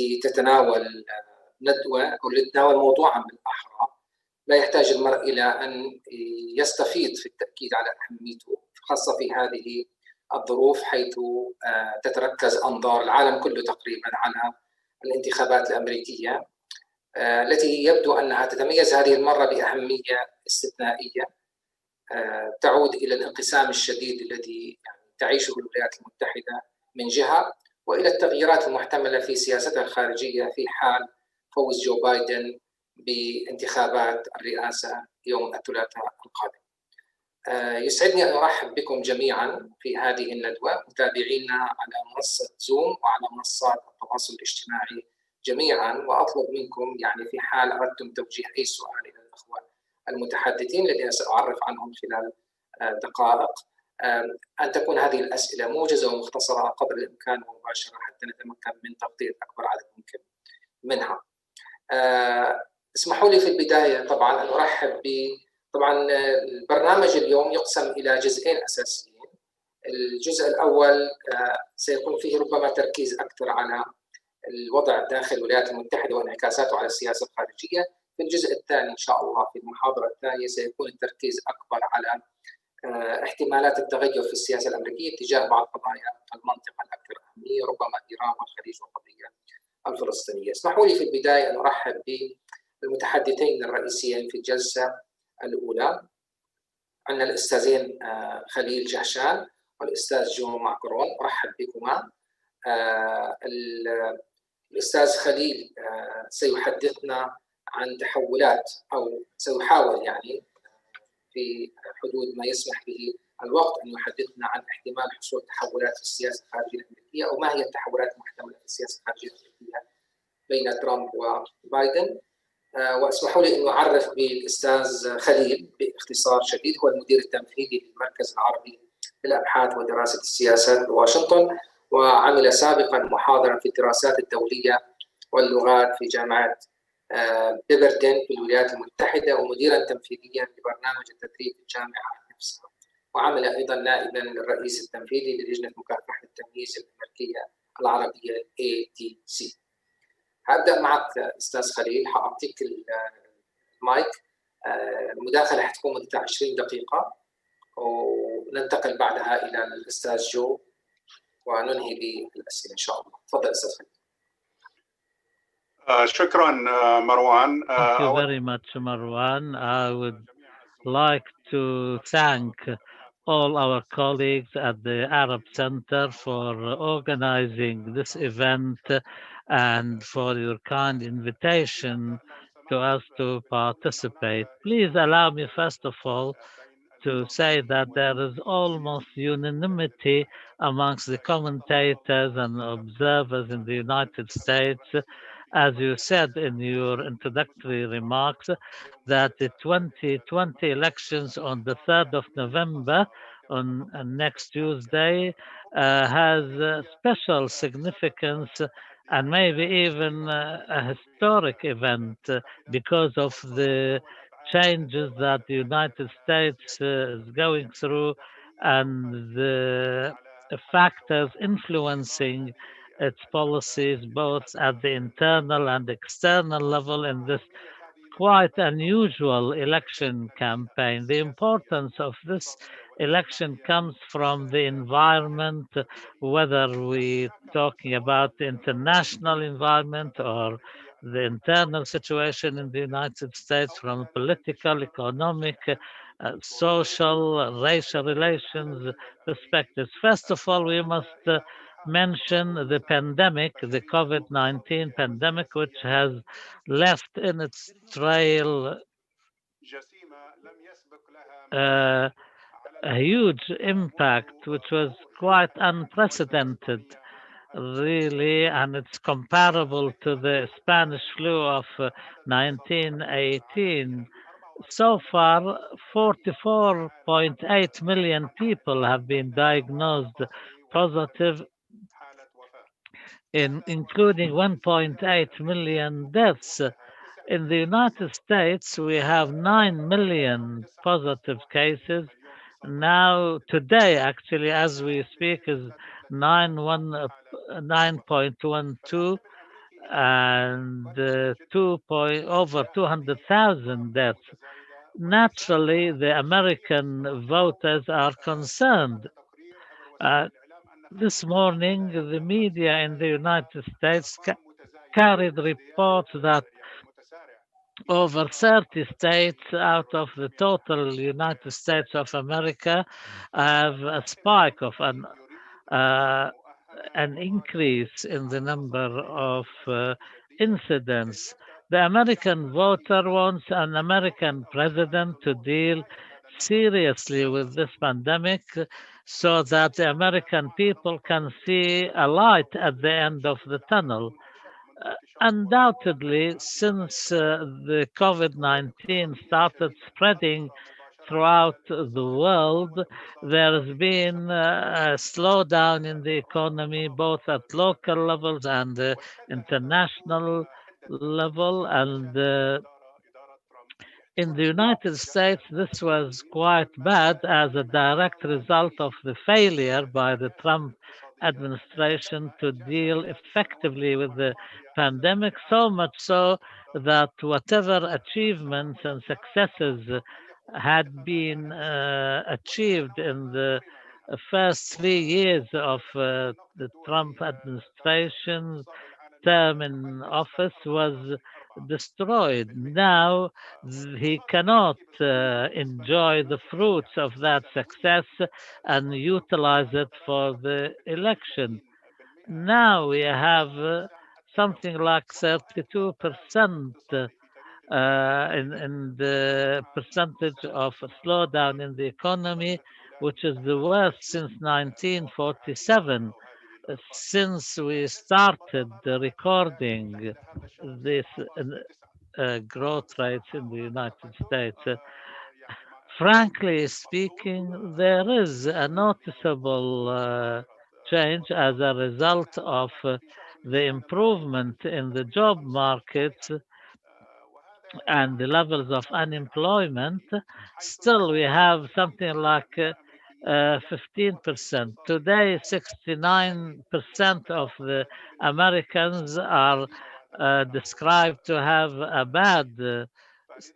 التي تتناول ندوة أو تتناول موضوعا بالأحرى لا يحتاج المرء إلى أن يستفيض في التأكيد على أهميته، خاصة في هذه الظروف حيث تتركز أنظار العالم كله تقريبا على الانتخابات الأمريكية التي يبدو أنها تتميز هذه المرة بأهمية استثنائية تعود إلى الانقسام الشديد الذي تعيشه الولايات المتحدة من جهة، وإلى التغييرات المحتملة في سياستها الخارجية في حال فوز جو بايدن بانتخابات الرئاسة يوم الثلاثاء القادم. يسعدني أن أرحب بكم جميعا في هذه الندوة، متابعينا على منصة زوم وعلى منصات التواصل الاجتماعي جميعا، وأطلب منكم يعني في حال أردتم توجيه أي سؤال إلى الأخوة المتحدثين الذين سأعرف عنهم خلال دقائق أن تكون هذه الأسئلة موجزة ومختصرة قدر الإمكان ومباشرة حتى نتمكن من تغطية أكبر عدد ممكن منها. اسمحوا لي في البداية طبعا أن أرحب طبعا البرنامج اليوم يقسم إلى جزئين أساسيين. الجزء الأول سيكون فيه ربما تركيز أكثر على الوضع داخل الولايات المتحدة وانعكاساته على السياسة الخارجية. في الجزء الثاني إن شاء الله في المحاضرة الثانية سيكون التركيز أكبر على احتمالات التغير في السياسة الأمريكية تجاه بعض قضايا المنطقة الأكثر أهمية، ربما إيران والخليج والقضية الفلسطينية. اسمحوا لي في البداية أن أرحب بالمتحدثين الرئيسيين في الجلسة الأولى. عندنا الأستاذين خليل جهشان والأستاذ جو ماكرون، أرحب بكما. الأستاذ خليل سيحدثنا عن تحولات أو سيحاول يعني في حدود ما يسمح به الوقت أن يحدثنا عن احتمال حصول تحولات في السياسة الخارجية الأمريكية أو ما هي التحولات المحتملة في السياسة الخارجية الأمريكية بين ترامب وبايدن. واسمحوا لي أن أعرف بالأستاذ خليل باختصار شديد. هو المدير التنفيذي للمركز العربي للأبحاث ودراسة السياسات بواشنطن، وعمل سابقا محاضرا في الدراسات الدولية واللغات في جامعة بيبردين في الولايات المتحدة، ومديرا تنفيذيا لبرنامج التدريب في الجامعة نفسها، وعمل أيضا نائبا للرئيس التنفيذي للجنة مكافحة التمييز الأمريكية العربية ATC. هبدأ معك أستاذ خليل، حأعطيك المايك. المداخلة حتكون مدتها 20 دقيقة وننتقل بعدها إلى الأستاذ جو وننهي بالأسئلة إن شاء الله. تفضل أستاذ خليل. شكرا مروان. Thank you very much, Marwan. I would like to thank all our colleagues at the Arab Center for organizing this event and for your kind invitation to us to participate. Please allow me, first of all, to say that there is almost unanimity amongst the commentators and observers in the United States, as you said in your introductory remarks, that the 2020 elections on the 3rd of November, on next Tuesday, has special significance and maybe even a historic event because of the changes that the United States is going through and the factors influencing its policies both at the internal and external level in this quite unusual election campaign. The importance of this election comes from the environment, whether we're talking about the international environment or the internal situation in the United States from political, economic, social, racial relations perspectives. First of all, we must mention the pandemic, the COVID-19 pandemic, which has left in its trail a huge impact, which was quite unprecedented, really, and it's comparable to the Spanish flu of 1918. So far, 44.8 million people have been diagnosed positive, including 1.8 million deaths. In the United States, we have 9 million positive cases. Now, today, actually, as we speak, is 9.12 and over 200,000 deaths. Naturally, the American voters are concerned. Uh, this morning, the media in the United States carried reports that over 30 states out of the total United States of America have a spike of an increase in the number of incidents. The American voter wants an American president to deal seriously with this pandemic so that the American people can see a light at the end of the tunnel. Undoubtedly, since the COVID 19 started spreading throughout the world, there has been a slowdown in the economy, both at local levels and international level. And in the United States, this was quite bad as a direct result of the failure by the Trump administration to deal effectively with the pandemic, so much so that whatever achievements and successes had been achieved in the first 3 years of the Trump administration term in office was destroyed. Now he cannot enjoy the fruits of that success and utilize it for the election. Now we have something like 32% in the percentage of slowdown in the economy, which is the worst since 1947, since we started recording this growth rates in the United States. Frankly speaking, there is a noticeable change as a result of the improvement in the job market and the levels of unemployment. Still, we have something like 15%. Today, 69% of the Americans are described to have a bad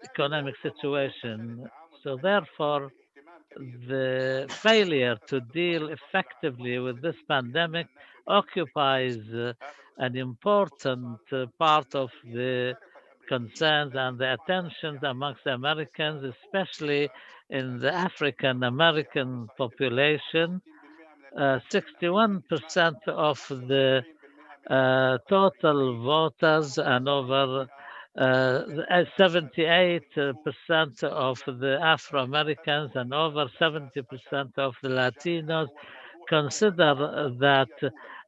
economic situation. So, therefore, the failure to deal effectively with this pandemic occupies an important part of the concerns and the attentions amongst Americans, especially in the African American population. 61% of the total voters and over 78% of the Afro Americans and over 70% of the Latinos consider that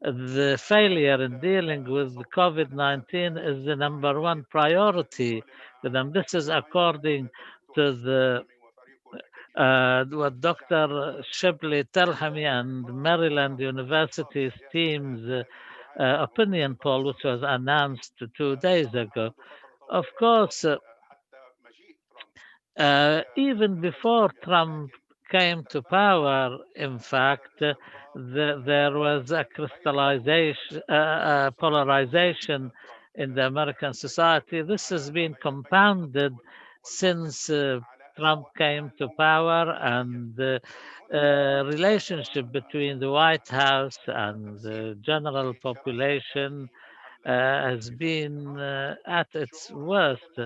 the failure in dealing with COVID 19 is the number one priority for them. This is according to what Dr. Shibley Telhami and Maryland University's team's opinion poll, which was announced 2 days ago. Of course, even before Trump came to power, in fact, there was a crystallization, polarization in the American society. This has been compounded since Trump came to power, and the relationship between the White House and the general population has been at its worst.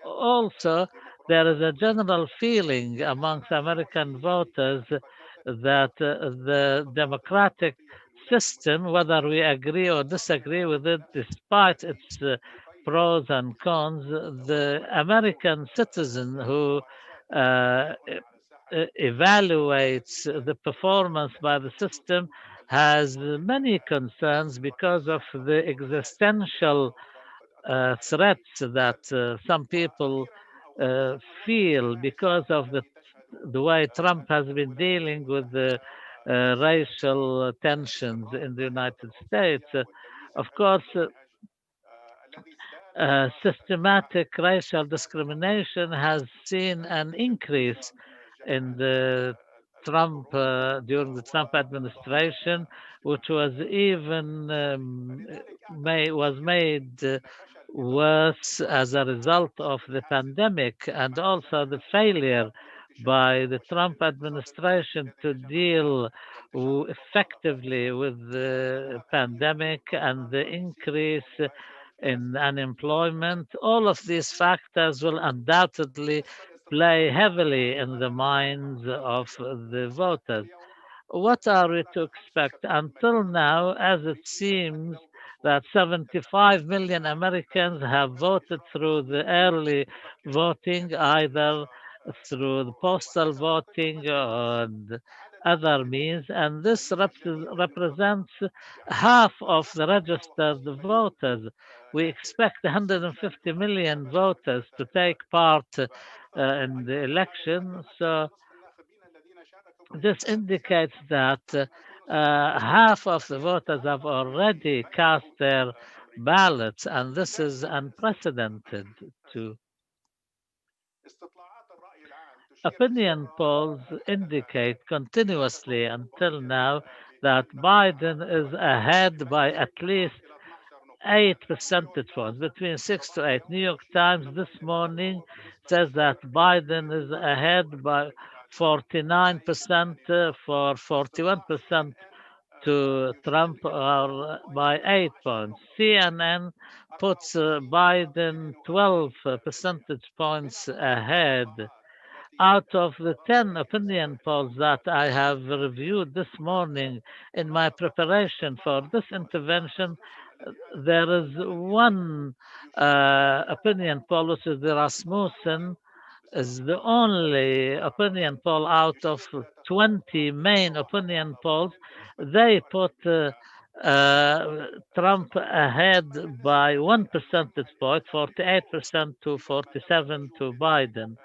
Also, there is a general feeling amongst American voters that the democratic system, whether we agree or disagree with it, despite its pros and cons, the American citizen who evaluates the performance by the system has many concerns because of the existential threats that some people feel because of the way Trump has been dealing with the racial tensions in the United States. Of course, systematic racial discrimination has seen an increase in the Trump during the Trump administration, which was even was made worse as a result of the pandemic and also the failure by the Trump administration to deal effectively with the pandemic and the increase in unemployment. All of these factors will undoubtedly play heavily in the minds of the voters. What are we to expect? Until now, as it seems that 75 million Americans have voted through the early voting, either through the postal voting and other means, and this represents half of the registered voters. We expect 150 million voters to take part in the election. So this indicates that half of the voters have already cast their ballots, and this is unprecedented too. Opinion polls indicate continuously until now that Biden is ahead by at least 8 percentage points, between 6 to 8. New York Times this morning says that Biden is ahead by 49% for 41% to Trump, or by 8 points. CNN puts Biden 12 percentage points ahead. Out of the 10 opinion polls that I have reviewed this morning in my preparation for this intervention, there is one opinion poll, which is the Rasmussen, is the only opinion poll out of 20 main opinion polls. They put Trump ahead by 1 percentage point, 48% to 47 to Biden.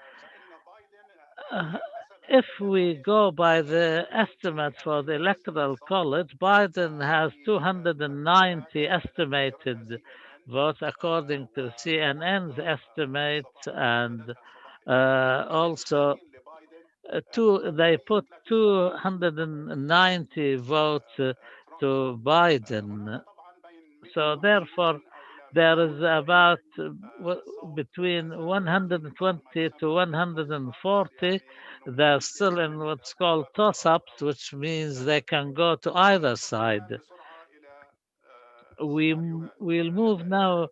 If we go by the estimates for the Electoral College, Biden has 290 estimated votes according to CNN's estimates, and also they put 290 votes to Biden. So therefore, there is about between 120 to 140. They're still in what's called toss-ups, which means they can go to either side. We'll move now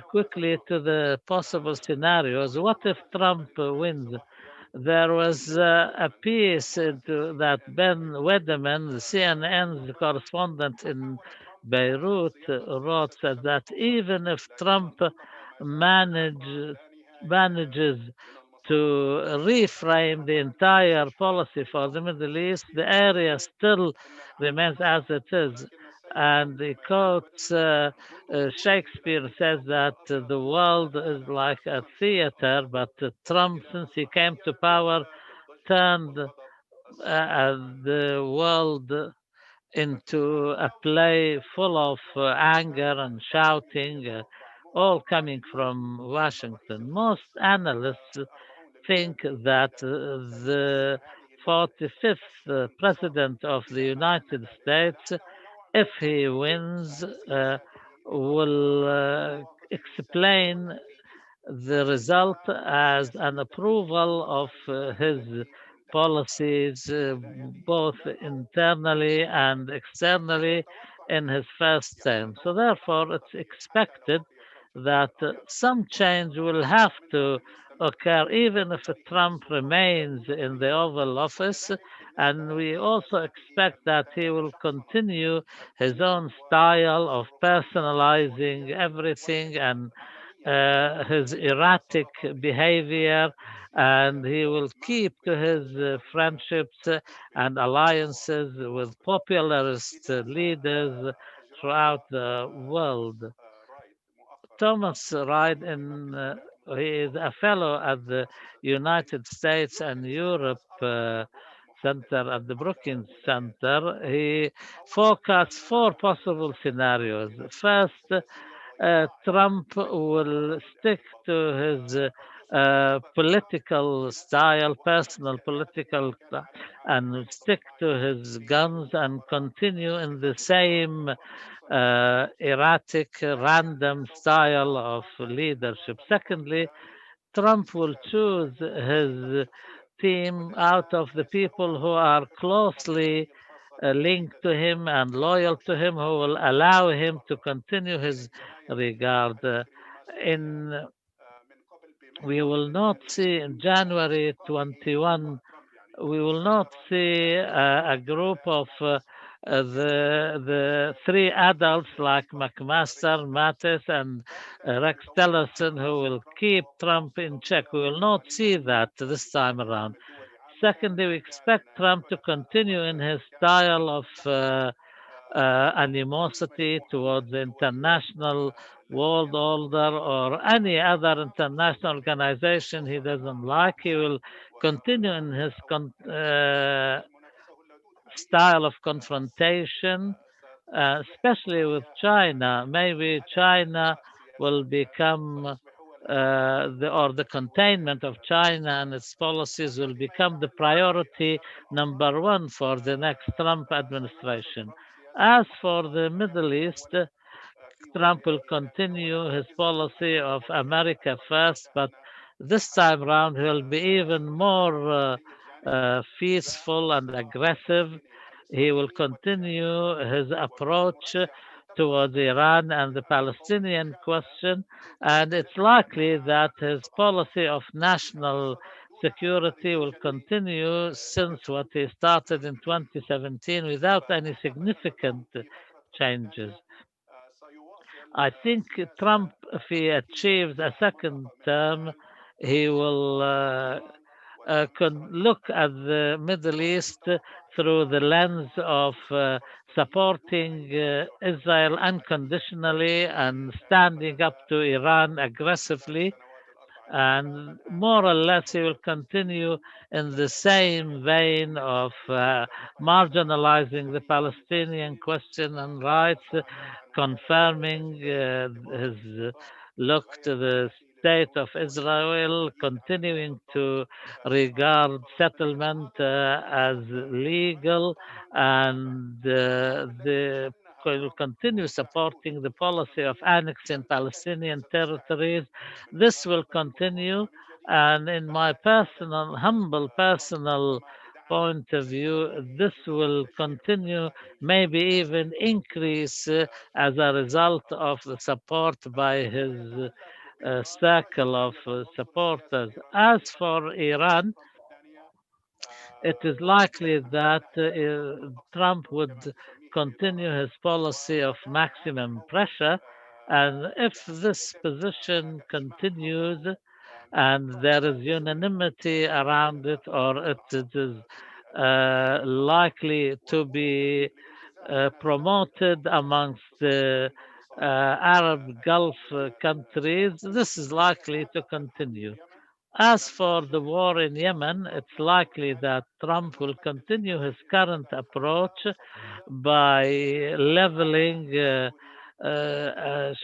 quickly to the possible scenarios. What if Trump wins? There was a piece that Ben Wedeman, the CNN's correspondent in Beirut, wrote, said that even if Trump manages to reframe the entire policy for the Middle East, the area still remains as it is. And he quotes Shakespeare says that the world is like a theater, but Trump, since he came to power, turned the world into a play full of anger and shouting, all coming from Washington. Most analysts think that the 45th president of the United States, if he wins, will explain the result as an approval of his policies, both internally and externally, in his first term. So therefore, it's expected that some change will have to occur, even if Trump remains in the Oval Office. And we also expect that he will continue his own style of personalizing everything and his erratic behavior, and he will keep to his friendships and alliances with popularist leaders throughout the world. Thomas Reid, he is a fellow at the United States and Europe Center at the Brookings Center. He forecasts 4 possible scenarios. First, Trump will stick to his political style, personal political, and stick to his guns and continue in the same erratic, random style of leadership. Secondly, Trump will choose his team out of the people who are closely linked to him and loyal to him, who will allow him to continue his regard. In we will not see in January 21, we will not see a group of the three adults like McMaster, Mattis, and Rex Tillerson who will keep Trump in check. We will not see that this time around. Secondly, we expect Trump to continue in his style of animosity towards the international world order or any other international organization he doesn't like. He will continue in his style of confrontation, especially with China. Maybe China will become the containment of China and its policies will become the priority number one for the next Trump administration. As for the Middle East, Trump will continue his policy of America first, but this time around he'll be even more peaceful and aggressive. He will continue his approach towards Iran and the Palestinian question, and it's likely that his policy of national security will continue since what he started in 2017 without any significant changes. I think Trump, if he achieves a second term, he will look at the Middle East through the lens of supporting Israel unconditionally and standing up to Iran aggressively. And more or less, he will continue in the same vein of marginalizing the Palestinian question and rights, confirming his look to the state of Israel, continuing to regard settlement as legal, and the will continue supporting the policy of annexing Palestinian territories. This will continue, and in my personal, humble personal point of view, this will continue, maybe even increase as a result of the support by his circle of supporters. As for Iran, it is likely that Trump would continue his policy of maximum pressure. And if this position continues and there is unanimity around it, or it is likely to be promoted amongst the Arab Gulf countries, this is likely to continue. As for the war in Yemen, it's likely that Trump will continue his current approach by leveling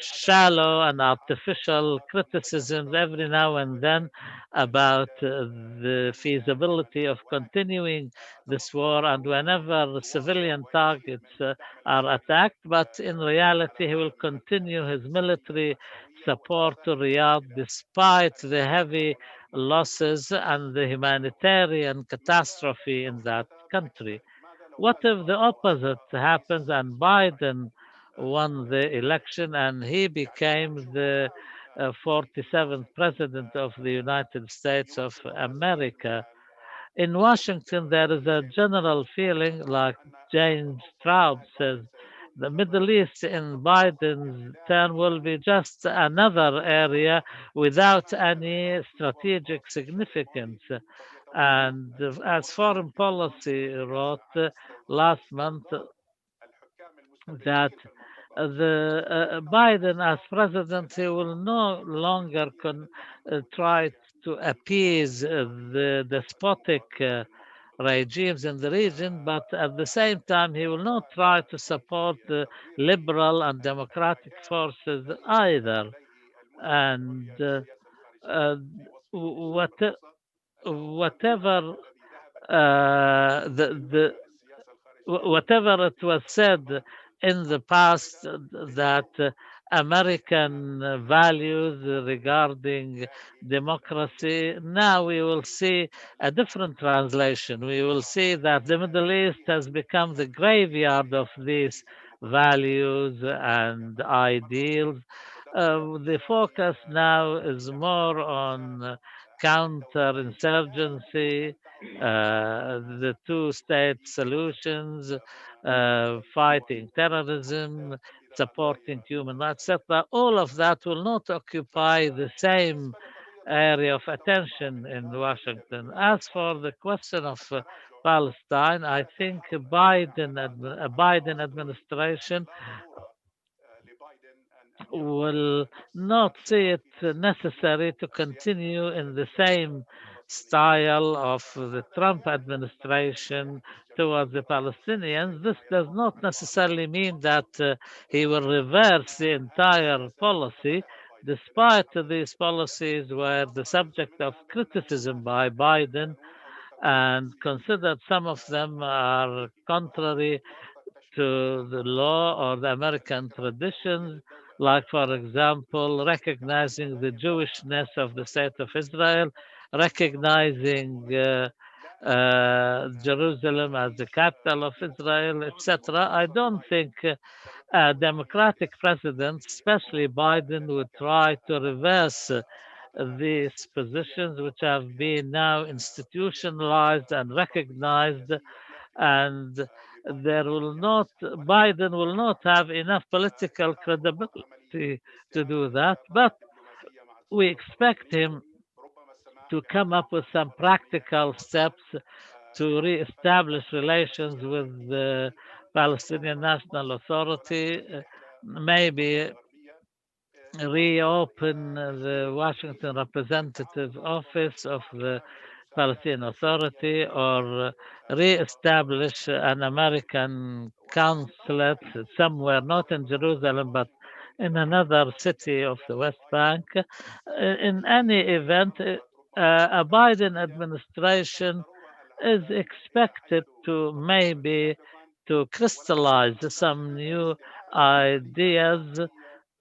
shallow and artificial criticisms every now and then about the feasibility of continuing this war, and whenever civilian targets are attacked. But in reality, he will continue his military support to Riyadh despite the heavy losses and the humanitarian catastrophe in that country. What if the opposite happens and Biden won the election and he became the 47th president of the United States of America? In Washington, there is a general feeling, like James Straub says, the Middle East in Biden's term will be just another area without any strategic significance. And as Foreign Policy wrote last month, that the Biden as president, he will no longer try to appease the despotic regimes in the region, but at the same time, he will not try to support the liberal and democratic forces either. And uh, what, whatever the whatever it was said in the past that American values regarding democracy, now we will see a different translation. We will see that the Middle East has become the graveyard of these values and ideals. The focus now is more on counterinsurgency, the two-state solutions, fighting terrorism, supporting human rights, etc. All of that will not occupy the same area of attention in Washington. As for the question of Palestine, I think Biden administration will not see it necessary to continue in the same style of the Trump administration towards the Palestinians. This does not necessarily mean that he will reverse the entire policy, despite these policies were the subject of criticism by Biden and considered some of them are contrary to the law or the American traditions, like, for example, recognizing the Jewishness of the State of Israel, recognizing Jerusalem as the capital of Israel, etc. I don't think a democratic president, especially Biden, would try to reverse these positions, which have been now institutionalized and recognized, and there will not Biden will not have enough political credibility to do that, but we expect him to come up with some practical steps to re-establish relations with the Palestinian National Authority, maybe reopen the Washington representative office of the Palestinian Authority, or re-establish an American consulate somewhere, not in Jerusalem, but in another city of the West Bank. In any event, a Biden administration is expected to maybe to crystallize some new ideas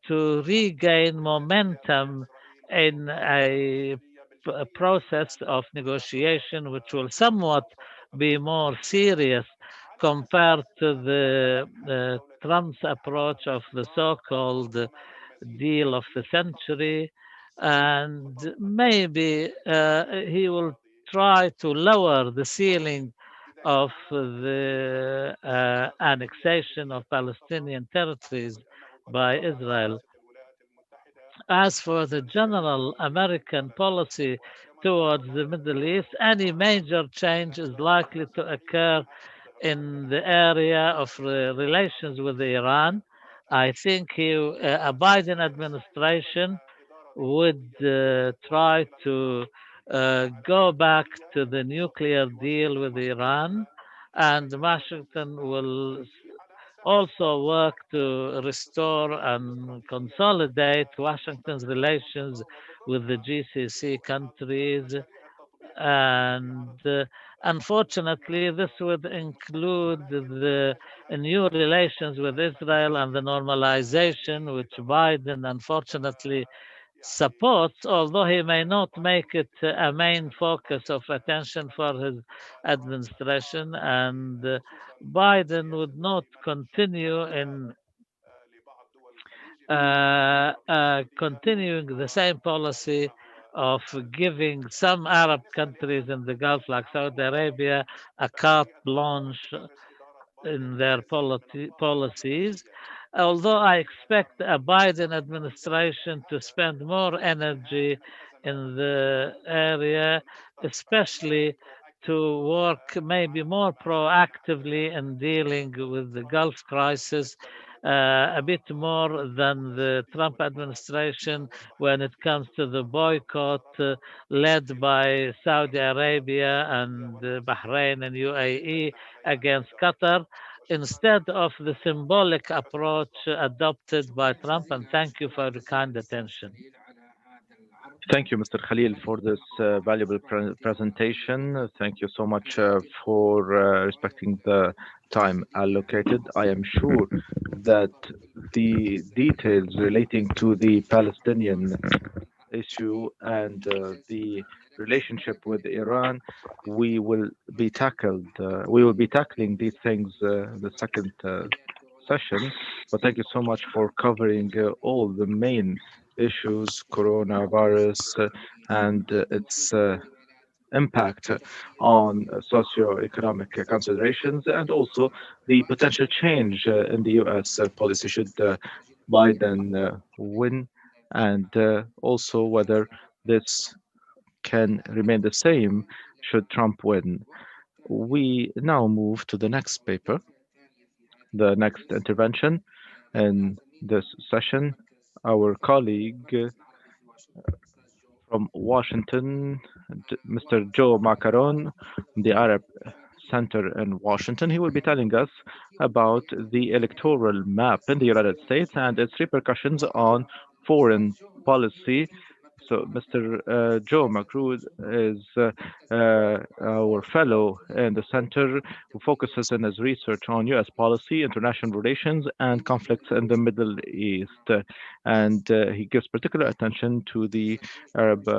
to regain momentum in a process of negotiation which will somewhat be more serious compared to the Trump's approach of the so-called deal of the century, and maybe he will try to lower the ceiling of the annexation of Palestinian territories by Israel. As for the general American policy towards the Middle East, any major change is likely to occur in the area of relations with Iran. I think a Biden administration would try to go back to the nuclear deal with Iran, and Washington will also work to restore and consolidate Washington's relations with the GCC countries. And unfortunately, this would include the new relations with Israel and the normalization, which Biden unfortunately supports, although he may not make it a main focus of attention for his administration. And Biden would not continue in continuing the same policy of giving some Arab countries in the Gulf, like Saudi Arabia, a carte blanche in their policies. Although I expect a Biden administration to spend more energy in the area, especially to work maybe more proactively in dealing with the Gulf crisis, a bit more than the Trump administration when it comes to the boycott led by Saudi Arabia and Bahrain and UAE against Qatar, instead of the symbolic approach adopted by Trump. And thank you for your kind attention. Thank you, Mr. Khalil, for this valuable presentation. Thank you so much for respecting the time allocated. I am sure that the details relating to the Palestinian issue and the relationship with Iran, we will be tackling these things in the second session. But thank you so much for covering all the main issues, coronavirus and its impact on socio-economic considerations, and also the potential change in the U.S. Policy should Biden win, and also whether this can remain the same should Trump win. We now move to the next paper, the next intervention in this session. Our colleague from Washington, Mr. Joe Macaron, the Arab Center in Washington. He will be telling us about the electoral map in the United States and its repercussions on foreign policy. So, Mr. Joe Macron is our fellow in the center who focuses in his research on U.S. policy, international relations, and conflicts in the Middle East. And he gives particular attention to the Arab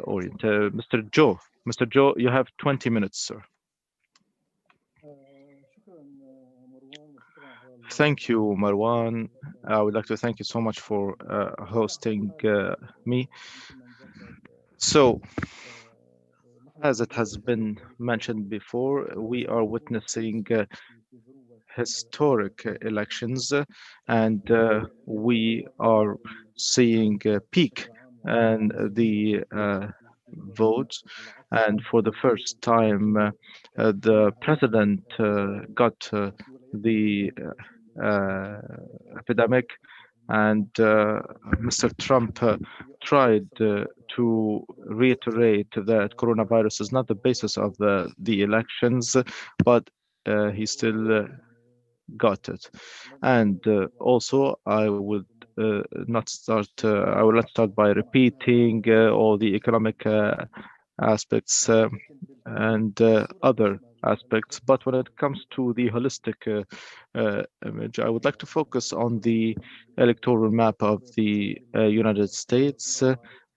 Orient. Mr. Joe, you have 20 minutes, sir. Thank you, Marwan. I would like to thank you so much for hosting me. So, as it has been mentioned before, we are witnessing historic elections, and we are seeing a peak and the votes. And for the first time, the president got the epidemic, and Mr. Trump tried to reiterate that coronavirus is not the basis of the elections, but he still got it. And also, I will not start by repeating all the economic aspects and other aspects. But when it comes to the holistic image, I would like to focus on the electoral map of the United States.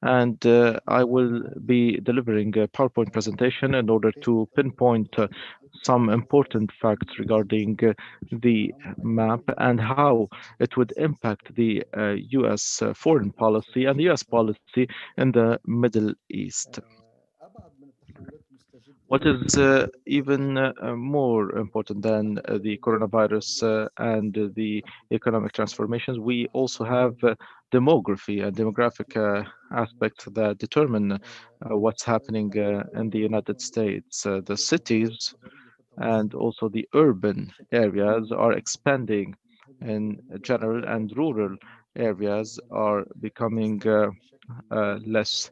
And I will be delivering a PowerPoint presentation in order to pinpoint some important facts regarding the map and how it would impact the U.S. Foreign policy and the U.S. policy in the Middle East. What is even more important than the coronavirus and the economic transformations, we also have demography and demographic aspects that determine what's happening in the United States. The cities and also the urban areas are expanding in general, and rural areas are becoming less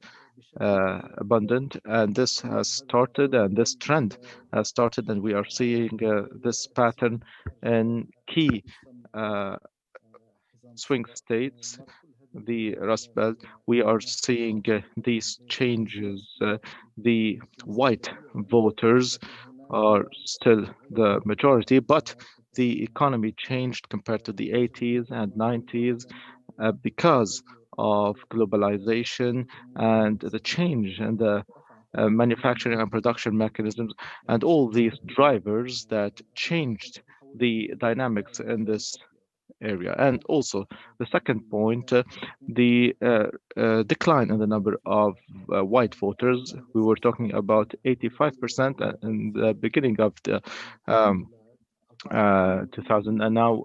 abundant, and this has started, and this trend has started, and we are seeing this pattern in key swing states, the Rust Belt. We are seeing these changes. The white voters are still the majority, but the economy changed compared to the 80s and 90s because of globalization and the change in the manufacturing and production mechanisms, and all these drivers that changed the dynamics in this area. And also, the second point, the decline in the number of white voters. We were talking about 85% in the beginning of the 2000, and now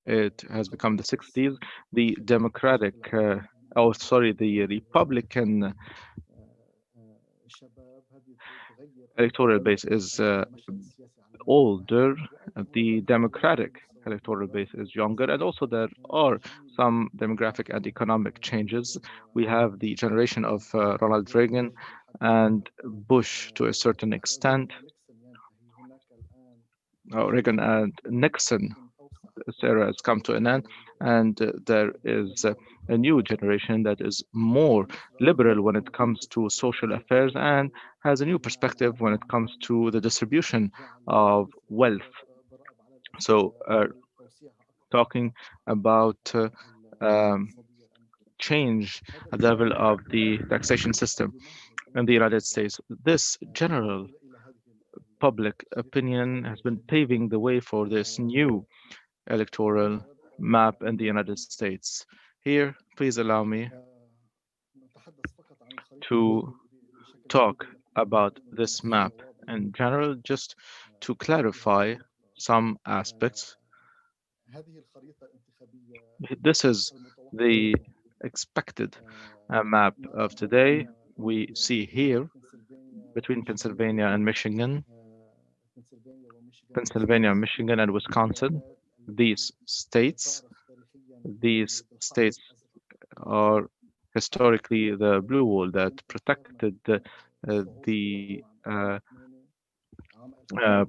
it has become the 60s. The the Republican electoral base is older. The Democratic electoral base is younger, and also there are some demographic and economic changes. We have the generation of Ronald Reagan and Bush to a certain extent. Reagan and Nixon this era has come to an end, and there is a new generation that is more liberal when it comes to social affairs and has a new perspective when it comes to the distribution of wealth. So, talking about um, change at the level of the taxation system in the United States. This general public opinion has been paving the way for this new electoral map in the United States. Here, please allow me to talk about this map in general, just to clarify some aspects. This is the expected map of today. We see here between Pennsylvania, Michigan, and Wisconsin. These states are historically the blue wall that protected the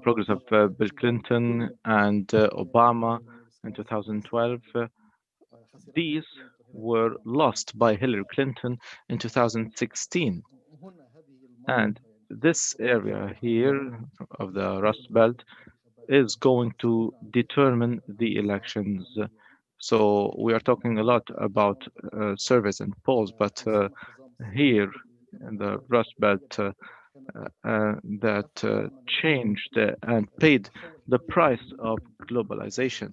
progress of Bill Clinton and Obama in 2012. These were lost by Hillary Clinton in 2016. And this area here of the Rust Belt is going to determine the elections. So we are talking a lot about surveys and polls, but here in the Rust Belt that changed and paid the price of globalization.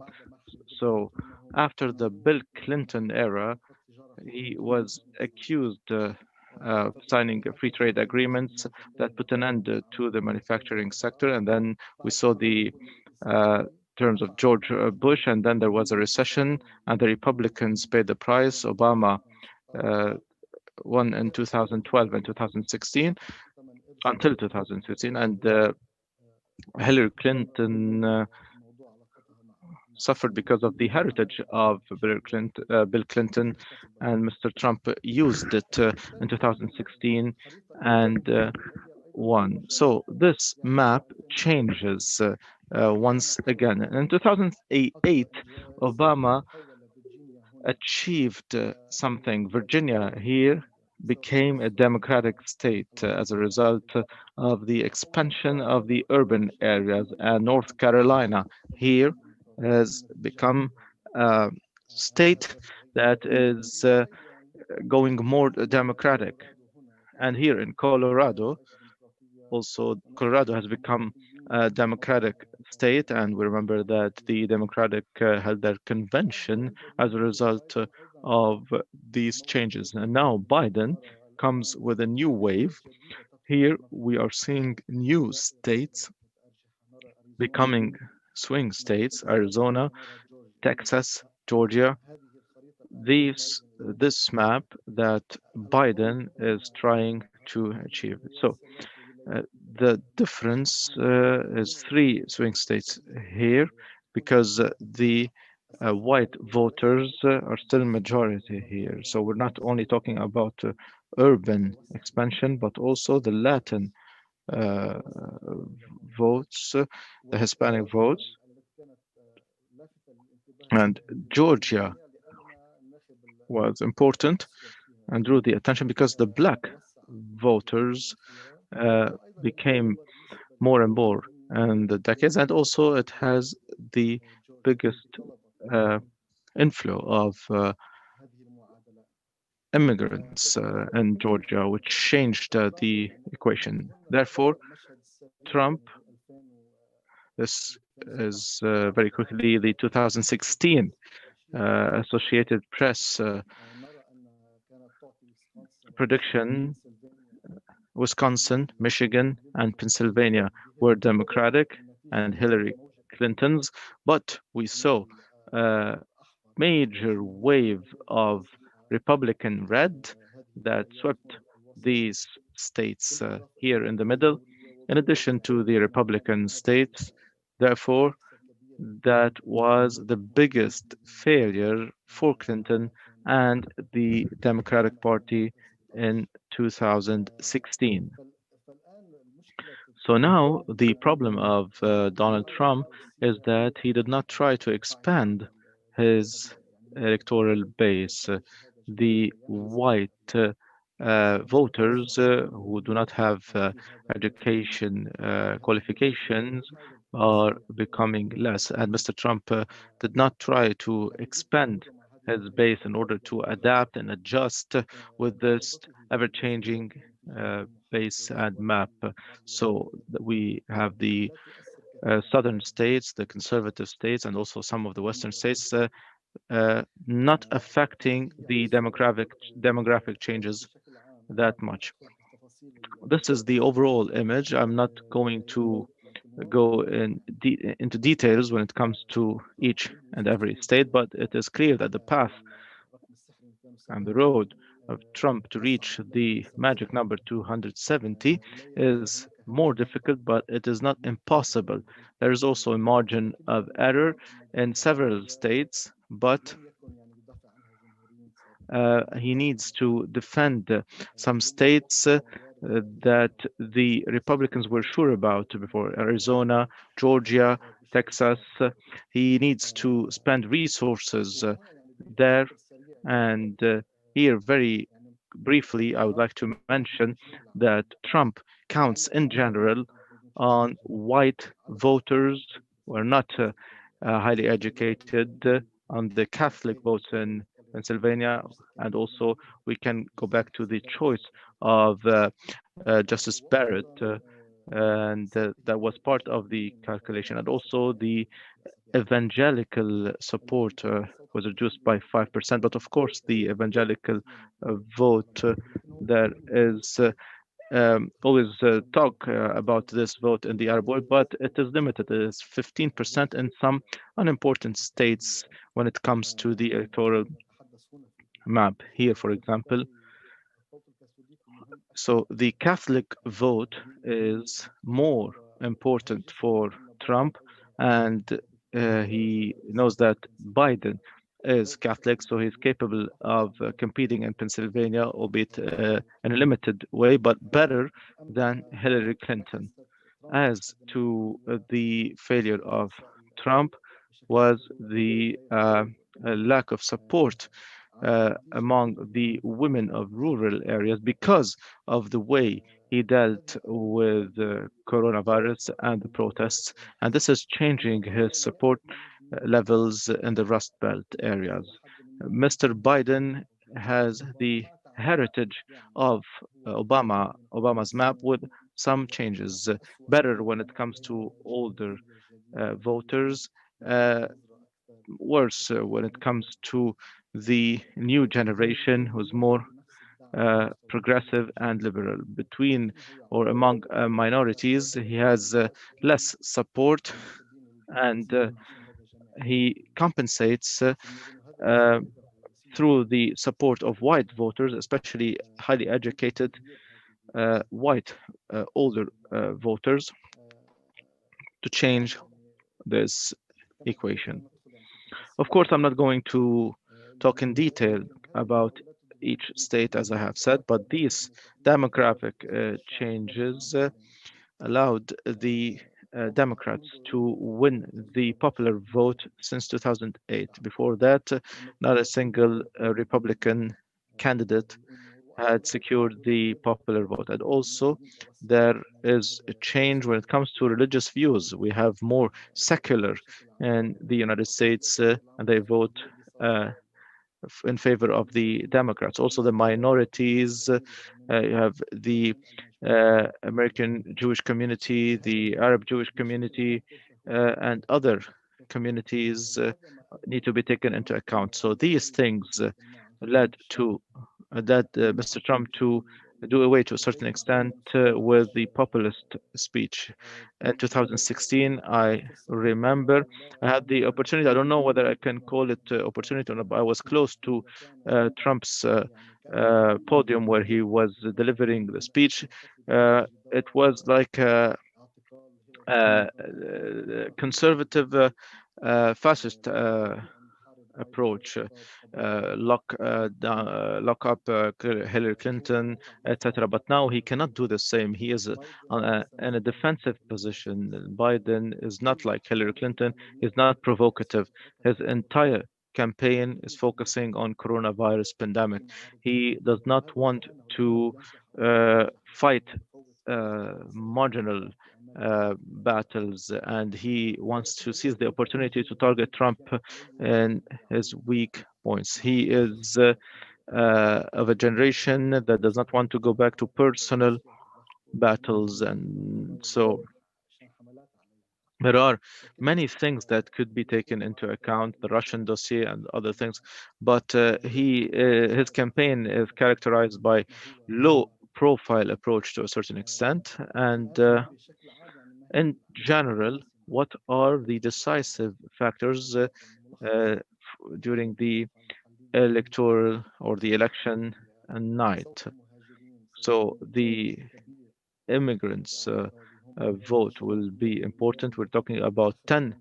So after the Bill Clinton era, he was accused of signing free trade agreements that put an end to the manufacturing sector. And then we saw the terms of George Bush, and then there was a recession, and the Republicans paid the price. Obama won in 2012 and 2016, until 2016, and Hillary Clinton suffered because of the heritage of Bill Clinton, and Mr. Trump used it in 2016 and won. So this map changes once again. In 2008, Obama achieved something. Virginia here became a democratic state as a result of the expansion of the urban areas, and North Carolina here has become a state that is going more democratic. And here in Colorado, also Colorado has become a democratic state, and we remember that the Democratic held their convention as a result of these changes. And now Biden comes with a new wave. Here we are seeing new states becoming swing states: Arizona, Texas, Georgia. This map that Biden is trying to achieve. So the difference is 3 swing states here, because the white voters are still majority here. So we're not only talking about urban expansion, but also the Latin votes, the Hispanic votes. And Georgia was important and drew the attention because the black voters became more and more in the decades, and also it has the biggest inflow of immigrants in Georgia, which changed the equation. Therefore, Trump, this is very quickly the 2016 Associated Press prediction. Wisconsin, Michigan, and Pennsylvania were Democratic and Hillary Clinton's, but we saw a major wave of Republican red that swept these states here in the middle, in addition to the Republican states. Therefore, that was the biggest failure for Clinton and the Democratic Party in 2016. So now the problem of Donald Trump is that he did not try to expand his electoral base. The white voters who do not have education qualifications are becoming less, and Mr. Trump did not try to expand his base in order to adapt and adjust with this ever-changing base and map. So we have the southern states, the conservative states, and also some of the western states not affecting the demographic changes that much. This is the overall image. I'm not going to go into details when it comes to each and every state, but it is clear that the path and the road of Trump to reach the magic number 270 is more difficult, but it is not impossible. There is also a margin of error in several states, but he needs to defend some states that the Republicans were sure about before: Arizona, Georgia, Texas. He needs to spend resources there. And here, very briefly, I would like to mention that Trump counts in general on white voters who are not highly educated, on the Catholic votes in Pennsylvania, and also we can go back to the choice of Justice Barrett, and that was part of the calculation, and also the evangelical support was reduced by 5%. But of course, the evangelical vote, there is always talk about this vote in the Arab world, but it is limited. It is 15% in some unimportant states when it comes to the electoral map. Here, for example, so the Catholic vote is more important for Trump, and he knows that Biden is Catholic, so he's capable of competing in Pennsylvania, albeit in a limited way, but better than Hillary Clinton. As to the failure of Trump was the lack of support among the women of rural areas because of the way he dealt with coronavirus and the protests. And this is changing his support levels in the Rust Belt areas. Mr. Biden has the heritage of Obama's map with some changes, better when it comes to older voters, worse when it comes to the new generation who's more progressive and liberal. Between or among minorities, he has less support, and he compensates through the support of white voters, especially highly educated white older voters, to change this equation. Of course, I'm not going to talk in detail about each state, as I have said, but these demographic changes allowed the Democrats to win the popular vote since 2008. Before that, not a single Republican candidate had secured the popular vote. And also, there is a change when it comes to religious views. We have more secular in the United States, and they vote in favor of the Democrats. Also, the minorities, you have the American Jewish community, the Arab Jewish community, and other communities need to be taken into account. So these things led to Mr. Trump to do away to a certain extent with the populist speech. In 2016, I remember I had the opportunity, I don't know whether I can call it opportunity or not, but I was close to Trump's podium where he was delivering the speech. It was like a conservative fascist approach, lock up Hillary Clinton, etc. But now he cannot do the same. He is in a defensive position. Biden is not like Hillary Clinton. He's not provocative. His entire campaign is focusing on coronavirus pandemic. He does not want to fight marginal battles, and he wants to seize the opportunity to target Trump and his weak points. He is of a generation that does not want to go back to personal battles, and so there are many things that could be taken into account, the Russian dossier and other things, but his campaign is characterized by low profile approach to a certain extent, and in general, what are the decisive factors during the electoral or the election night? So the immigrants vote will be important. We're talking about 10%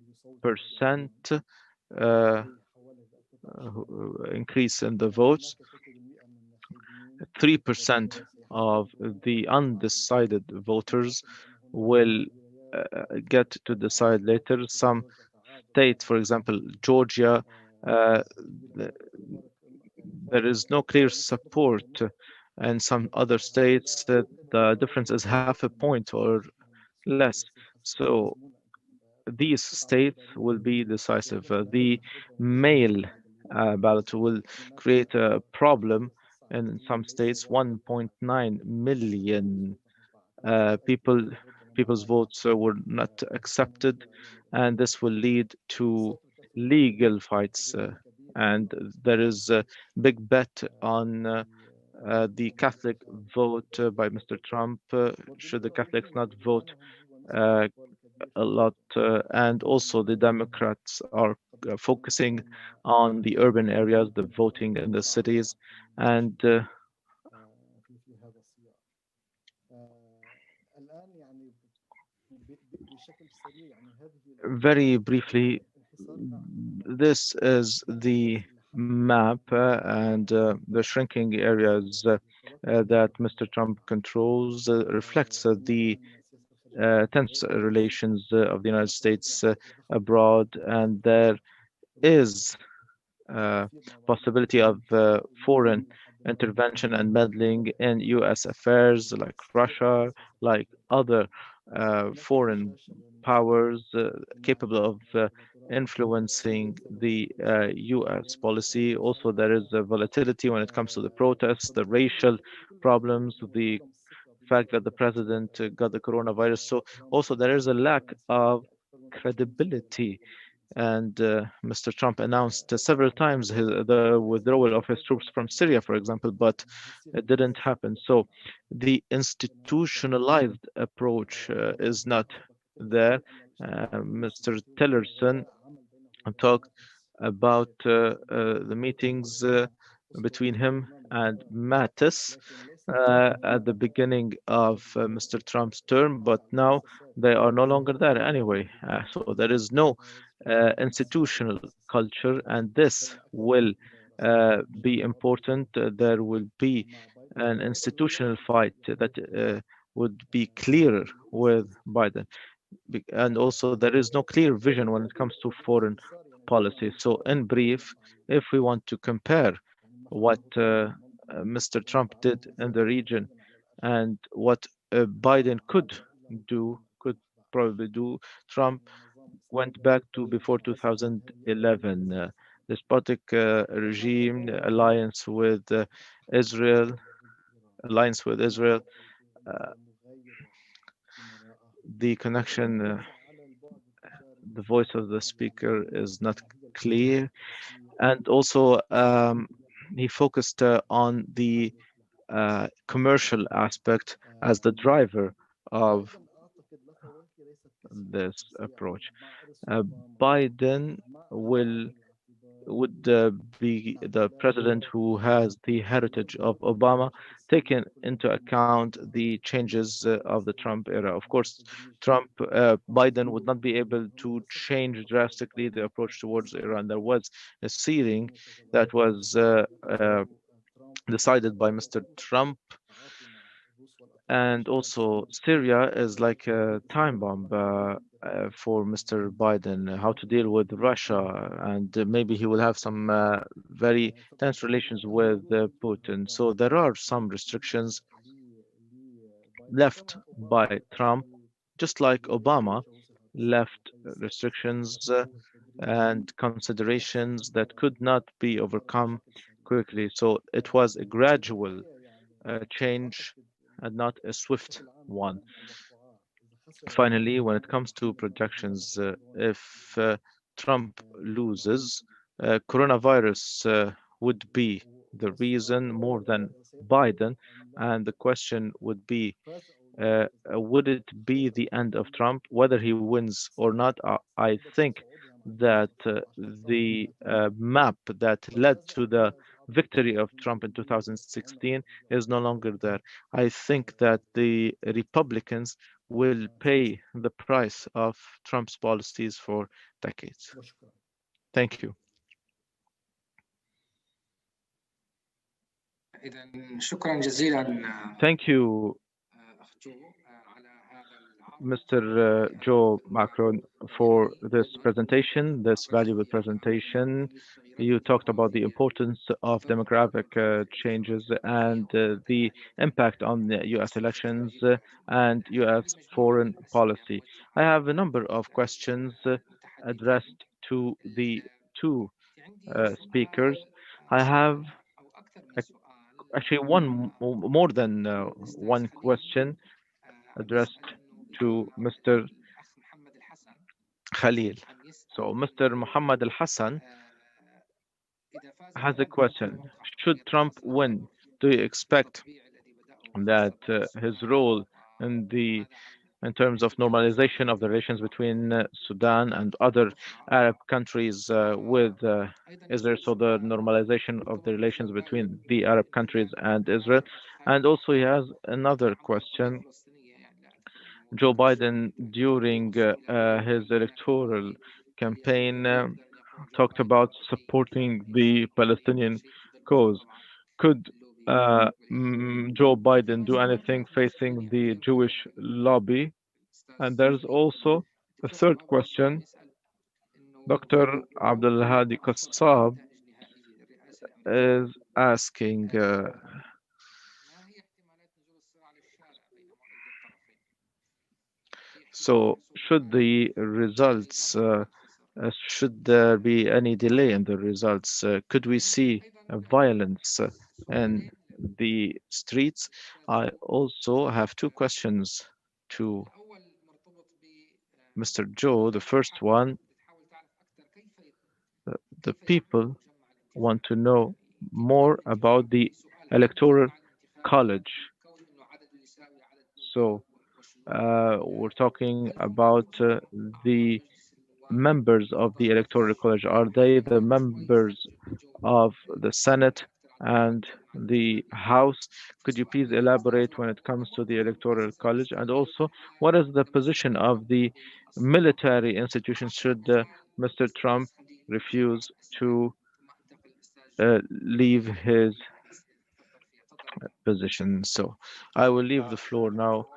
increase in the votes. 3% of the undecided voters will get to decide later. Some states, for example, Georgia, there is no clear support. And some other states, the difference is half a point or less. So these states will be decisive. The mail ballot will create a problem in some states. 1.9 million people's votes were not accepted, and this will lead to legal fights. And there is a big bet on the Catholic vote by Mr. Trump. Should the Catholics not vote uh, a lot? And also the Democrats are focusing on the urban areas, the voting in the cities, and very briefly, this is the map and the shrinking areas that Mr. Trump controls reflects the tense relations of the United States abroad, and there is possibility of foreign intervention and meddling in U.S. affairs, like Russia, like other foreign powers capable of influencing the U.S. policy. Also, there is a volatility when it comes to the protests, the racial problems, the fact that the president got the coronavirus. So also there is a lack of credibility, and Mr. Trump announced several times the withdrawal of his troops from Syria, for example, but it didn't happen. So the institutionalized approach is not there. Mr. Tillerson talked about the meetings between him and Mattis at the beginning of Mr. Trump's term, but now they are no longer there anyway. So there is no institutional culture, and this will be important. There will be an institutional fight that would be clearer with Biden. And also, there is no clear vision when it comes to foreign policy. So, in brief, if we want to compare what Mr. Trump did in the region and what Biden could probably do, Trump went back to before 2011, despotic regime, Israel, alliance with Israel, uh, the connection, the voice of the speaker is not clear, and also he focused on the commercial aspect as the driver of this approach. Biden will would be the president who has the heritage of Obama, taking into account the changes of the Trump era. Of course, Biden would not be able to change drastically the approach towards Iran. There was a ceiling that was decided by Mr. Trump. And also, Syria is like a time bomb for Mr. Biden, how to deal with Russia, and maybe he will have some very tense relations with Putin. So there are some restrictions left by Trump, just like Obama left restrictions and considerations that could not be overcome quickly. So it was a gradual change and not a swift one. Finally, when it comes to projections, if Trump loses, coronavirus would be the reason more than Biden. And the question would be, would it be the end of Trump, whether he wins or not? I think that the map that led to the victory of Trump in 2016 is no longer there. I think that the Republicans will pay the price of Trump's policies for decades. Thank you. إذا شكرا جزيلا Thank you, أخ جو على هذا Mr. Joe Macron, for this presentation, this valuable presentation. You talked about the importance of demographic changes and the impact on the U.S. elections and U.S. foreign policy. I have a number of questions addressed to the two speakers. I have actually more than one question addressed to Mr. Khalil. So Mr. Muhammad Al-Hassan has a question. Should Trump win, do you expect that his role in terms of normalization of the relations between Sudan and other Arab countries with Israel, so the normalization of the relations between the Arab countries and Israel? And also he has another question. Joe Biden, during his electoral campaign, talked about supporting the Palestinian cause. Could Joe Biden do anything facing the Jewish lobby? And there's also a third question. Dr. Abdul Hadi Qassab is asking, so should the results, should there be any delay in the results? Could we see violence in the streets? I also have two questions to Mr. Joe. The first one, the people want to know more about the Electoral College. So we're talking about the members of the Electoral College. Are they the members of the Senate and the House? Could you please elaborate when it comes to the Electoral College? And also, what is the position of the military institutions should Mr. Trump refuse to leave his position? So I will leave the floor now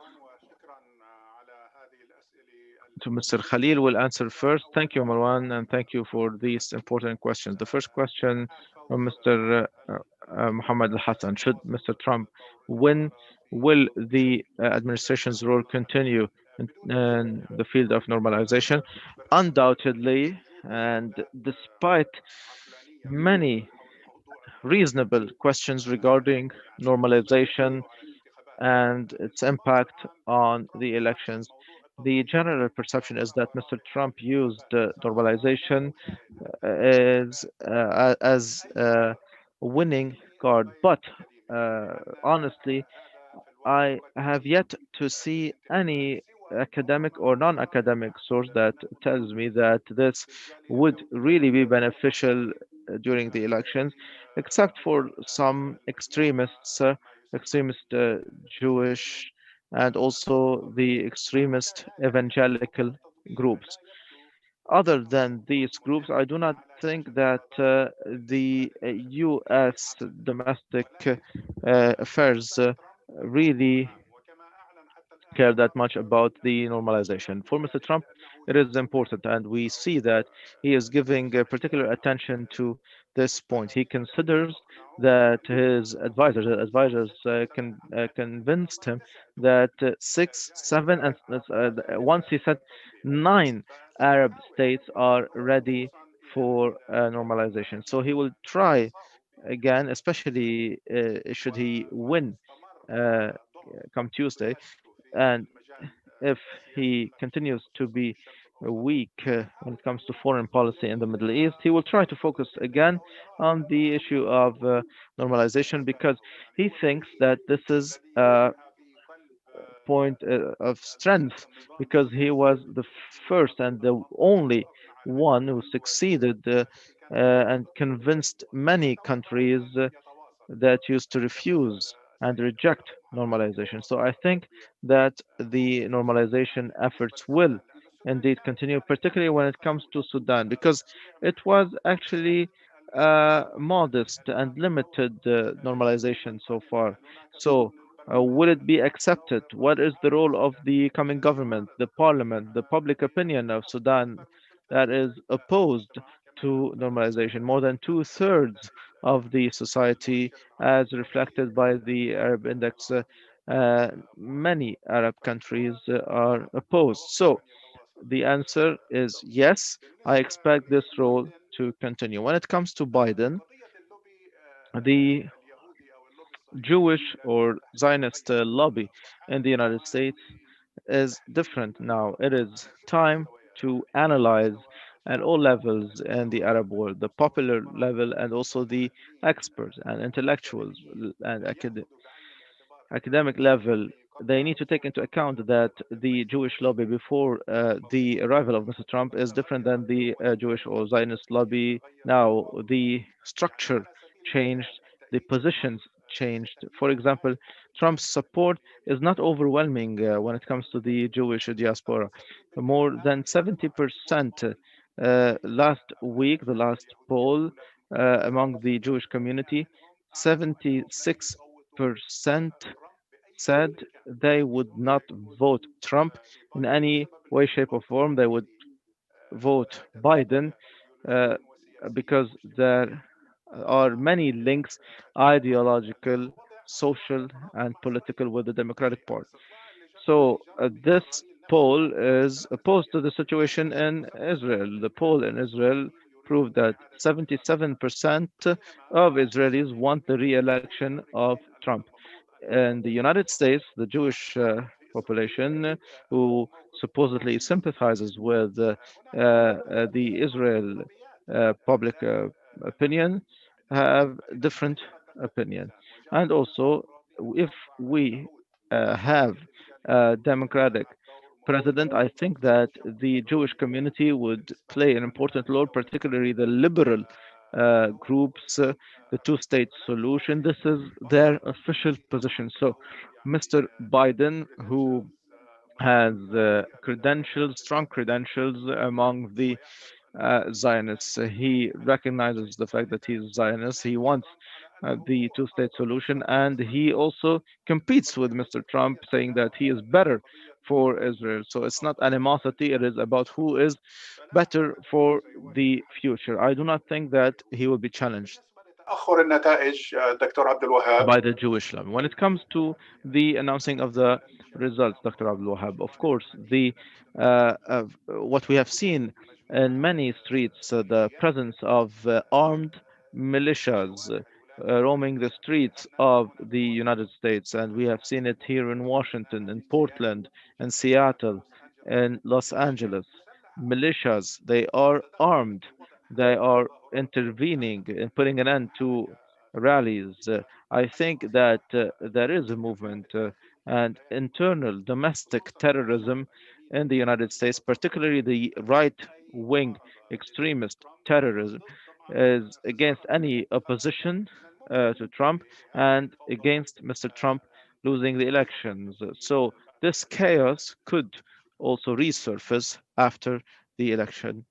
to Mr. Khalil. Will answer first. Thank you, Marwan, and thank you for these important questions. The first question from Mr. Muhammad Al-Hassan. Should Mr. Trump win, will the administration's role continue in the field of normalization? Undoubtedly, and despite many reasonable questions regarding normalization and its impact on the elections, the general perception is that Mr. Trump used normalization as a winning card. But honestly, I have yet to see any academic or non-academic source that tells me that this would really be beneficial during the elections, except for some extremists, extremist Jewish, and also the extremist evangelical groups. Other than these groups, I do not think that the U.S. domestic affairs really care that much about the normalization. For Mr. Trump, it is important, and we see that he is giving particular attention to this point. He considers that his advisors convinced him that six, seven, and once he said nine Arab states are ready for normalization. So he will try again, especially should he win uh, come Tuesday. And if he continues to be weak when it comes to foreign policy in the Middle East, he will try to focus again on the issue of normalization because he thinks that this is a point of strength because he was the first and the only one who succeeded and convinced many countries that used to refuse and reject normalization. So I think that the normalization efforts will indeed continue, particularly when it comes to Sudan, because it was actually modest and limited normalization so far. So will it be accepted? What is the role of the coming government, the parliament, the public opinion of Sudan that is opposed to normalization? More than two-thirds of the society, as reflected by the Arab Index, many Arab countries are opposed. So the answer is yes, I expect this role to continue. When it comes to Biden, the Jewish or Zionist lobby in the United States is different now. It is time to analyze at all levels in the Arab world, the popular level and also the experts and intellectuals and academic level. They need to take into account that the Jewish lobby before the arrival of Mr. Trump is different than the Jewish or Zionist lobby now. The structure changed, the positions changed. For example, Trump's support is not overwhelming when it comes to the Jewish diaspora. More than 70% last week, the last poll among the Jewish community, 76% said they would not vote Trump in any way, shape, or form. They would vote Biden uh, because there are many links, ideological, social, and political, with the Democratic Party. So this poll is opposed to the situation in Israel. The poll in Israel proved that 77% of Israelis want the re-election of Trump. In the United States, the Jewish population, who supposedly sympathizes with the Israel public opinion, have different opinion. And also, if we have a democratic president, I think that the Jewish community would play an important role, particularly the liberal groups, the two-state solution. This is their official position. So, Mr. Biden, who has credentials, strong credentials among the Zionists. He recognizes the fact that he's Zionist. He wants the two-state solution, and he also competes with Mr. Trump, saying that he is better for Israel. So it's not animosity; it is about who is better for the future. I do not think that he will be challenged تأخر النتائج دكتور عبد الوهاب. by the Jewish lobby. When it comes to the announcing of the results, Dr. Abdul Wahab, of course, what we have seen in many streets, the presence of armed militias roaming the streets of the United States, and we have seen it here in Washington, in Portland, in Seattle, in Los Angeles. Militias, they are armed. They are intervening and putting an end to rallies. I think that there is a movement and internal domestic terrorism in the United States, particularly the right wing extremist terrorism, is against any opposition to Trump and against Mr. Trump losing the elections. So this chaos could also resurface after the election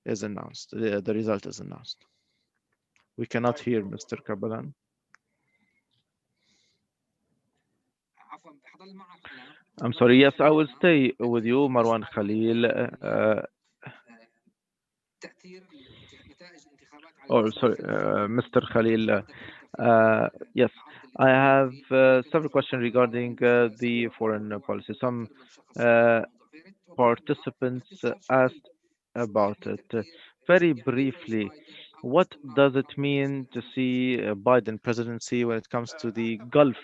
is announced, the result is announced. We cannot hear Mr. Kabalan. I'm sorry. Yes, I will stay with you, Marwan Khalil. Or sorry, Mr. Khalil. Yes, I have several questions regarding the foreign policy. Some participants asked about it. Very briefly, what does it mean to see a Biden presidency when it comes to the Gulf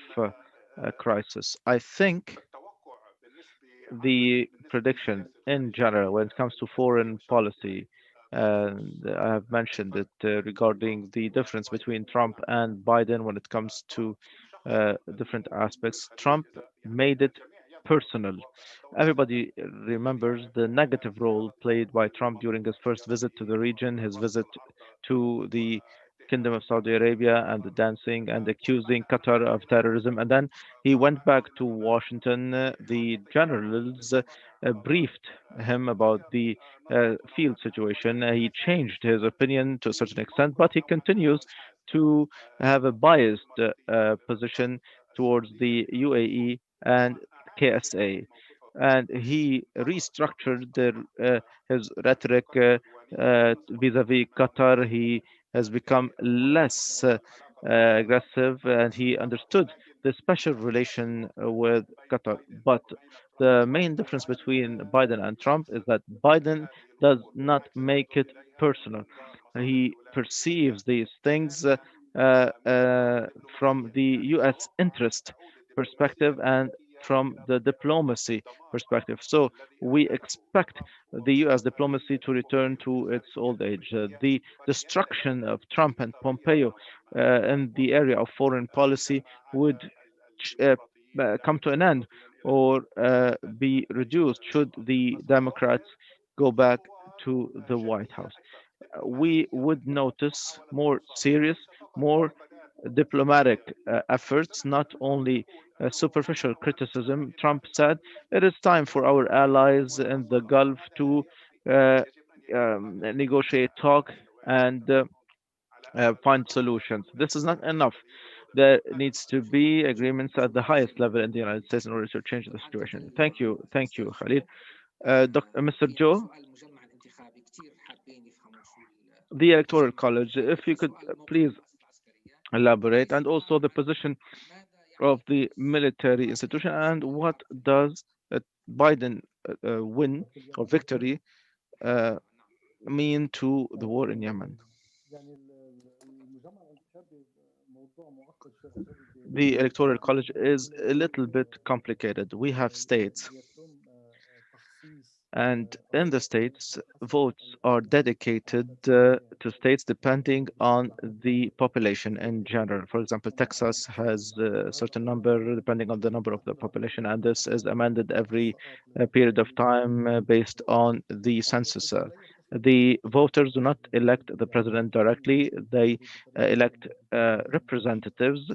crisis? I think the prediction in general when it comes to foreign policy, and I have mentioned it regarding the difference between Trump and Biden when it comes to different aspects. Trump made it personal. Everybody remembers the negative role played by Trump during his first visit to the region, his visit to the Kingdom of Saudi Arabia and the dancing and accusing Qatar of terrorism. And then he went back to Washington. The generals briefed him about the field situation. He changed his opinion to a certain extent, but he continues to have a biased position towards the UAE and KSA. And he restructured his rhetoric vis-a-vis Qatar. He has become less aggressive, and he understood the special relation with Qatar. But the main difference between Biden and Trump is that Biden does not make it personal. He perceives these things from the U.S. interest perspective and from the diplomacy perspective. So we expect the U.S. diplomacy to return to its old age. The destruction of Trump and Pompeo in the area of foreign policy would come to an end or be reduced should the Democrats go back to the White House. We would notice more serious, more diplomatic efforts, not only superficial criticism. Trump said it is time for our allies in the Gulf to uh, negotiate, talk, and find solutions. This is not enough. There needs to be agreements at the highest level in the United States in order to change the situation. Thank you, Khalid. Mr. Joe, the Electoral College, if you could please elaborate, and also the position of the military institution, and what does Biden win or victory mean to the war in Yemen? The Electoral College is a little bit complicated. We have states, and in the states, votes are dedicated to states depending on the population in general. For example, Texas has a certain number depending on the number of the population, and this is amended every period of time based on the census. The voters do not elect the president directly, they elect representatives,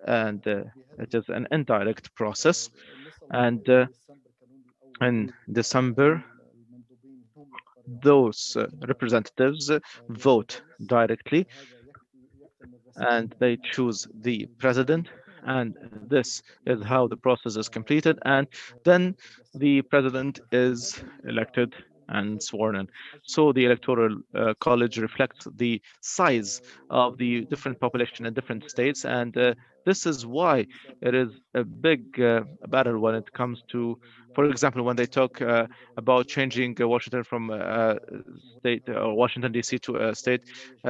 and it is an indirect process. And in December, those representatives vote directly and they choose the president. And this is how the process is completed. And then the president is elected and sworn in. So the Electoral College reflects the size of the different population in different states. And this is why it is a big battle when it comes to, for example, when they talk about changing Washington from state or Washington D.C. to a state.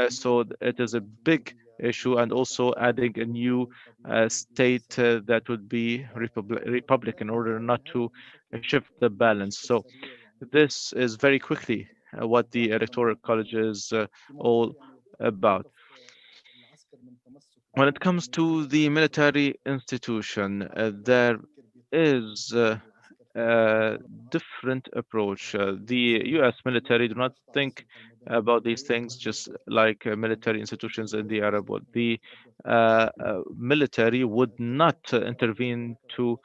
So it is a big issue, and also adding a new state that would be Republican in order not to shift the balance. So this is very quickly what the Electoral College is all about. When it comes to the military institution, there is different approach. The U.S. military do not think about these things just like military institutions in the Arab world. The military would not intervene to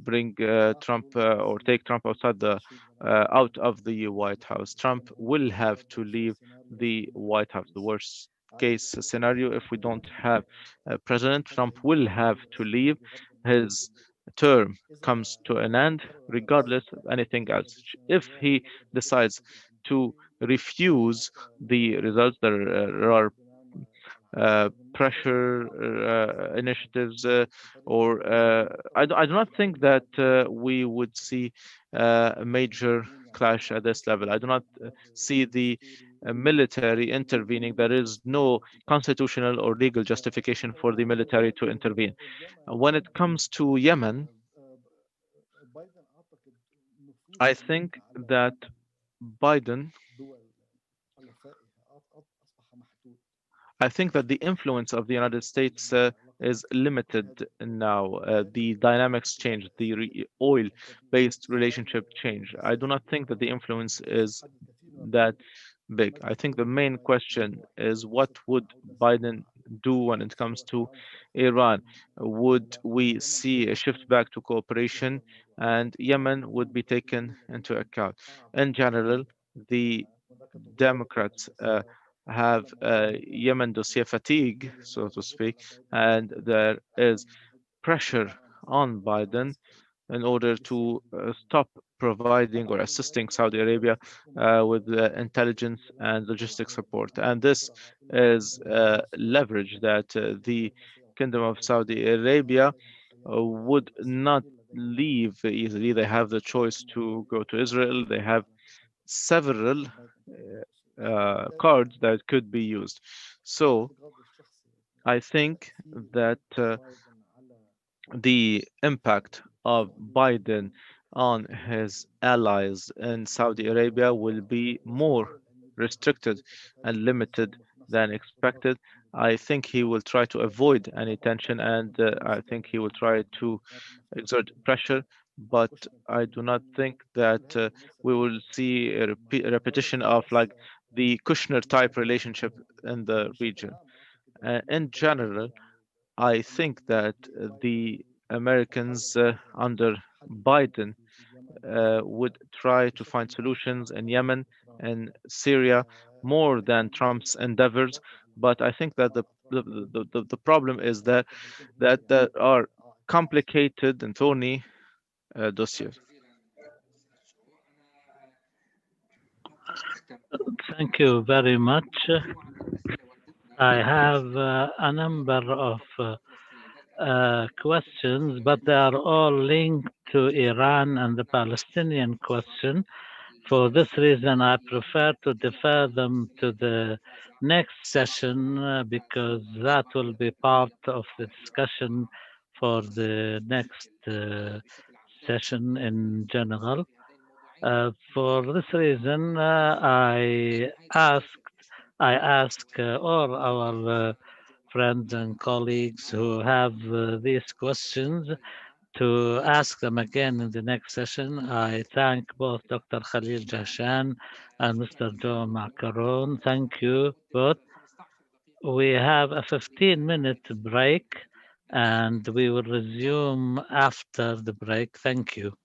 bring Trump or take Trump outside the out of the White House. Trump will have to leave the White House. The worst case scenario, if we don't have a president, Trump will have to leave. His term comes to an end regardless of anything else. If he decides to refuse the results, there are pressure initiatives, or I do not think that we would see a major clash at this level. I do not see the military intervening. There is no constitutional or legal justification for the military to intervene. When it comes to Yemen, I think that Biden I think that the influence of the United States is limited now. The dynamics change, the oil-based relationship change. I do not think that the influence is that big. I think the main question is what would Biden do when it comes to Iran? Would we see a shift back to cooperation, and Yemen would be taken into account? In general, the Democrats have Yemen dossier fatigue, so to speak, and there is pressure on Biden in order to stop providing or assisting Saudi Arabia with intelligence and logistics support. And this is leverage that the Kingdom of Saudi Arabia would not leave easily. They have the choice to go to Israel. They have several cards that could be used. So I think that the impact of Biden on his allies in Saudi Arabia will be more restricted and limited than expected. I think he will try to avoid any tension, and I think he will try to exert pressure, but I do not think that we will see a repetition of like the Kushner type relationship in the region. In general, I think that the Americans under Biden would try to find solutions in Yemen and Syria more than Trump's endeavors. But I think that the problem is that there are complicated and thorny dossiers. Thank you very much. I have a number of questions, but they are all linked to Iran and the Palestinian question. For this reason, I prefer to defer them to the next session because that will be part of the discussion for the next session in general. For this reason, I ask all our friends and colleagues who have these questions to ask them again in the next session. I thank both Dr. Khalil Jahshan and Mr. Joe Macron. Thank you both. We have a 15-minute break and we will resume after the break. Thank you.